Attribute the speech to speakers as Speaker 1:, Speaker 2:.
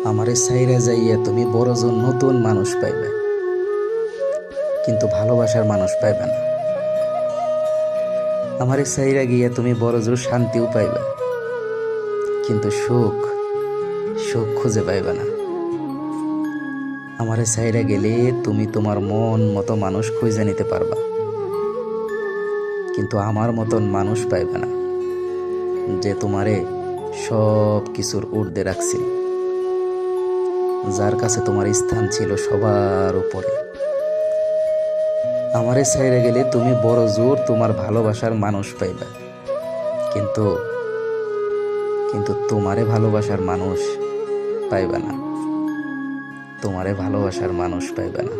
Speaker 1: আমারে ছাইরা যাইয়া তুমি বড়জন নতুন মানুষ পাইবে, কিন্তু ভালোবাসার মানুষ পাইবে না। আমারে ছাইরা গিয়া তুমি বড়জোর শান্তিও পাইবে, কিন্তু সুখ সুখ খুঁজে পাইবে না। আমারে ছাইরা গেলে তুমি তোমার মন মতো মানুষ খুঁজে নিতে পারবা, কিন্তু আমার মতন মানুষ পাইবে না, যে তোমারে সব কিছুর ঊর্ধ্বে রাখছিল, যার কাছে তোমার স্থান ছিল সবার উপরে। আমারে ছাইরা গেলে তুমি বড় জোর তোমার ভালোবাসার মানুষ পাইবা, কিন্তু কিন্তু তোমারে ভালোবাসার মানুষ পাইবা না। তোমারে ভালোবাসার মানুষ পাইবা না।